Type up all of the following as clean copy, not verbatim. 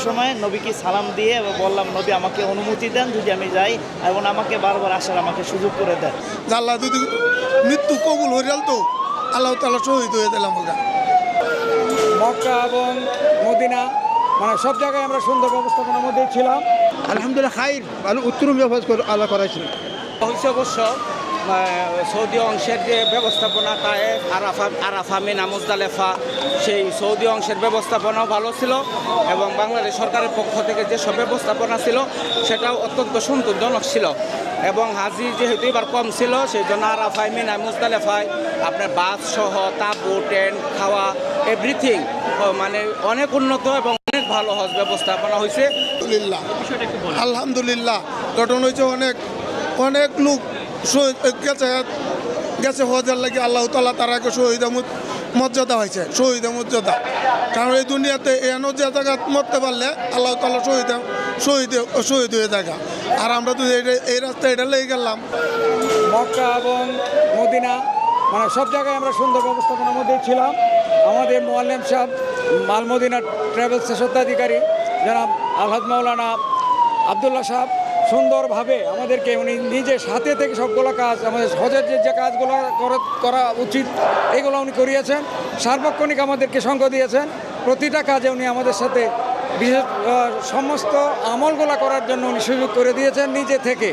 সময় নবীকে সালাম দিয়ে বললাম, নবী আমাকে অনুমতি দেন যদি আমি যাই, এবং আমাকে বারবার আসার আমাকে সুযোগ করে দেন। আল্লাহ যদি মৃত্যু কবুল হয়ে গেল তো আল্লাহ তাআলা শহীদ হয়ে দিলাম। মক্কা এবং মদিনা মানে সব জায়গায় আমরা সুন্দর ব্যবস্থাপনার মধ্যে ছিলাম। আলহামদুলিল্লাহ খাইর ভালো উত্তম ব্যবস্থা আল্লাহ করাইছিল। হয়েছে অবশ্য সৌদি অংশের যে ব্যবস্থাপনা তায়েফ আরাফা মিনা মুজদালেফা, সেই সৌদি অংশের ব্যবস্থাপনাও ভালো ছিল এবং বাংলাদেশ সরকারের পক্ষ থেকে যেসব ব্যবস্থাপনা ছিল সেটাও অত্যন্ত সন্তোষজনক ছিল। এবং হাজি যেহেতু এবার কম ছিল সেই জন্য আরাফায় মিনা মুজদালেফায় আপনার বাস সহ তাঁবু টেন্ট খাওয়া এভরিথিং মানে অনেক উন্নত এবং অনেক ভালো হজ ব্যবস্থাপনা হয়েছে। আলহামদুলিল্লাহ ঘটনা হয়েছে, অনেক লোক গেছে হজের লাগে। আল্লাহ তাআলা তারাকে শহীদ মর্যাদা হয়েছে, শহীদ মর্যাদা। কারণ এই দুনিয়াতে এনো যে জায়গা মরতে পারলে আল্লাহ তাআলা শহীদ হয়ে জায়গা। আর আমরা তো এই রাস্তা এটা লেগে গেলাম। মক্কা এবং মদিনা মানে সব জায়গায় আমরা সুন্দর ব্যবস্থাপনার মধ্যে ছিলাম। আমাদের মোয়াল্লেম সাহেব মাল মদিনা ট্রাভেলসের স্বত্বাধিকারী জনাব আলহাজ মাওলানা আবদুল্লাহ সাহেব সুন্দরভাবে আমাদেরকে উনি নিজের সাথে থেকে সবগুলো কাজ আমাদের হজের যে কাজগুলো করা উচিত এগুলো উনি করিয়েছেন। সার্বক্ষণিক আমাদেরকে সঙ্গ দিয়েছেন। প্রতিটা কাজে উনি আমাদের সাথে বিশেষ সমস্ত আমলগুলো করার জন্য উনি সুযোগ করে দিয়েছেন নিজে থেকে,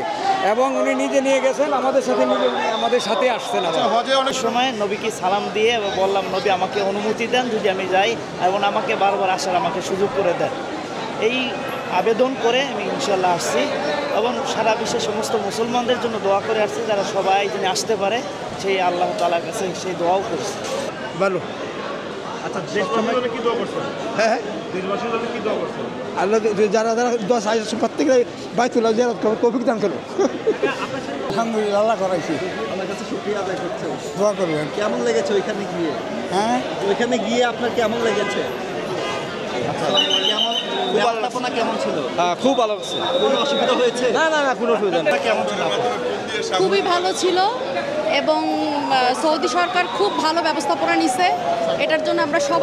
এবং উনি নিজে নিয়ে গেছেন আমাদের সাথে আসছেন। হজে অনেক সময় নবীকে সালাম দিয়ে বললাম, নবী আমাকে অনুমতি দেন যদি আমি যাই, এবং আমাকে বারবার আসার আমাকে সুযোগ করে দেন। এই আবেদন করে আমি ইনশাল্লাহ আসছি এবং সারা বিশ্বের সমস্ত মুসলমানদের জন্য দোয়া করে আসছি, যারা সবাই যিনি আসতে পারে সেই আল্লাহ তাআলার কাছে সেই দোয়াও করছি। ভালো। আচ্ছা, দেশবাসীর কি দোয়া করছেন? হ্যাঁ, দেশবাসীর জন্য কি দোয়া করছেন? আল্লাহ যারা দোয়া চাইছে প্রত্যেকে বাইতুল্লাহ জিয়ারত করে তৌফিক দান করো। আলহামদুলিল্লাহ আল্লাহ করাইছি। আমার কাছে শুকরিয়া আদায় করছেন। দোয়া করবেন। কেমন লেগেছে ওইখানে গিয়ে? হ্যাঁ, ওইখানে গিয়ে আপনার কেমন লেগেছে? ব্যবস্থাপনা কেমন ছিল? খুব ভালো লাগছে। কোনো অসুবিধা হয়েছে? না, কোনো অসুবিধা নেই। কেমন ছিল? খুবই ভালো ছিল এবং সৌদি সরকার খুব ভালো ব্যবস্থাপনা নিছে। এটার জন্য আমরা সব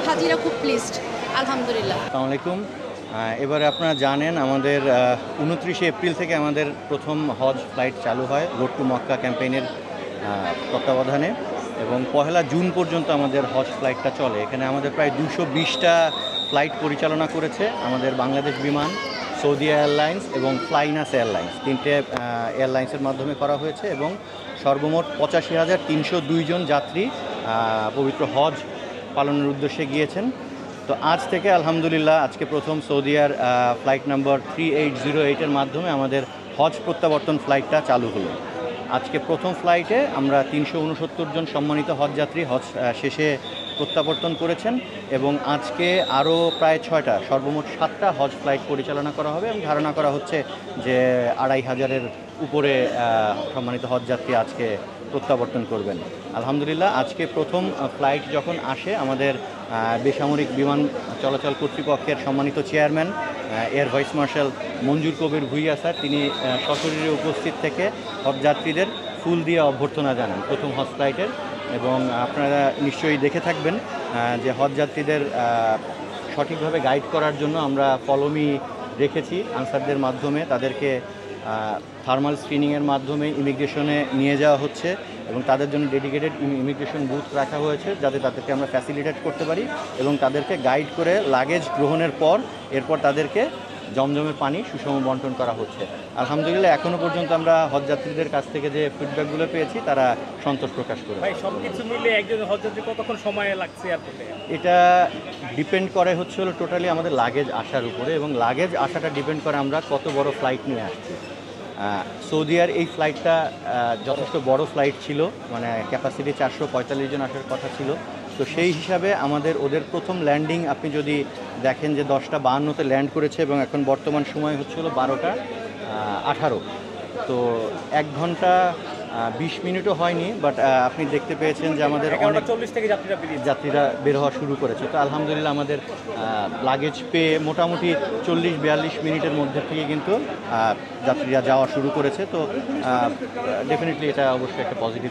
হাজিরা খুব প্লিজড, আলহামদুলিল্লাহ। আসসালামু আলাইকুম। এবারে আপনারা জানেন আমাদের 29 এপ্রিল থেকে আমাদের প্রথম হজ ফ্লাইট চালু হয় রোড টু মক্কা ক্যাম্পেইনের তত্ত্বাবধানে, এবং 1 জুন পর্যন্ত আমাদের হজ ফ্লাইটটা চলে। এখানে আমাদের প্রায় 220টা ফ্লাইট পরিচালনা করেছে আমাদের বাংলাদেশ বিমান, সৌদি এয়ারলাইন্স এবং ফ্লাইনাস এয়ারলাইন্স, 3টে এয়ারলাইন্সের মাধ্যমে করা হয়েছে, এবং সর্বমোট 85,302 জন যাত্রী পবিত্র হজ পালনের উদ্দেশ্যে গিয়েছেন। তো আজ থেকে আলহামদুলিল্লাহ আজকে প্রথম সৌদিয়ার ফ্লাইট নাম্বার 3808-এর মাধ্যমে আমাদের হজ প্রত্যাবর্তন ফ্লাইটটা চালু হলো। আজকে প্রথম ফ্লাইটে আমরা 369 জন সম্মানিত হজযাত্রী হজ শেষে প্রত্যাবর্তন করেছেন, এবং আজকে আরও প্রায় 6টা সর্বমোট 7টা হজ ফ্লাইট পরিচালনা করা হবে, এবং ধারণা করা হচ্ছে যে 2500-এর উপরে সম্মানিত হজযাত্রী আজকে প্রত্যাবর্তন করবেন। আলহামদুলিল্লাহ আজকে প্রথম ফ্লাইট যখন আসে আমাদের বেসামরিক বিমান চলাচল কর্তৃপক্ষের সম্মানিত চেয়ারম্যান এয়ার ভাইস মার্শাল মঞ্জুর কবির ভুইয়া স্যার, তিনি সশরীরে উপস্থিত থেকে হজযাত্রীদের ফুল দিয়ে অভ্যর্থনা জানান প্রথম হজ ফ্লাইটের। এবং আপনারা নিশ্চয়ই দেখে থাকবেন যে হজযাত্রীদের সঠিকভাবে গাইড করার জন্য আমরা ফলোমি রেখেছি আনসারদের মাধ্যমে, তাদেরকে থার্মাল স্ক্রিনিংয়ের মাধ্যমে ইমিগ্রেশনে নিয়ে যাওয়া হচ্ছে, এবং তাদের জন্য ডেডিকেটেড ইমিগ্রেশন বুথ রাখা হয়েছে যাতে তাদেরকে আমরা ফ্যাসিলিটেট করতে পারি, এবং তাদেরকে গাইড করে লাগেজ গ্রহণের পর এরপর তাদেরকে জমজমের পানি সুষম বন্টন করা হচ্ছে। আলহামদুলিল্লাহ এখনও পর্যন্ত আমরা হজযাত্রীদের কাছ থেকে যে ফিডব্যাকগুলো পেয়েছি তারা সন্তোষ প্রকাশ করে। ভাই, সব কিছু মিলে একজন হজযাত্রী কতক্ষণ সময় লাগছে এয়ারপোর্টে? এটা ডিপেন্ড করে হচ্ছে হলো টোটালি আমাদের লাগেজ আসার উপরে, এবং লাগেজ আসাটা ডিপেন্ড করে আমরা কত বড় ফ্লাইট নিয়ে আসছি। সৌদিয়ার এই ফ্লাইটটা যথেষ্ট বড় ফ্লাইট ছিল, মানে ক্যাপাসিটি 445 জন আসার কথা ছিল। তো সেই হিসাবে আমাদের ওদের প্রথম ল্যান্ডিং আপনি যদি দেখেন যে 10টা 52-তে ল্যান্ড করেছে, এবং এখন বর্তমান সময় হচ্ছে হলো 12টা 18। তো 1 ঘন্টা 20 মিনিটও হয়নি, বাট আপনি দেখতে পেয়েছেন যে আমাদের অনেক 40 থেকে যাত্রীরা বের হওয়া শুরু করেছে। তো আলহামদুলিল্লাহ আমাদের লাগেজ পেয়ে মোটামুটি 40-42 মিনিটের মধ্যে থেকে কিন্তু যাত্রীরা যাওয়া শুরু করেছে। তো ডেফিনেটলি এটা অবশ্যই একটা পজিটিভ।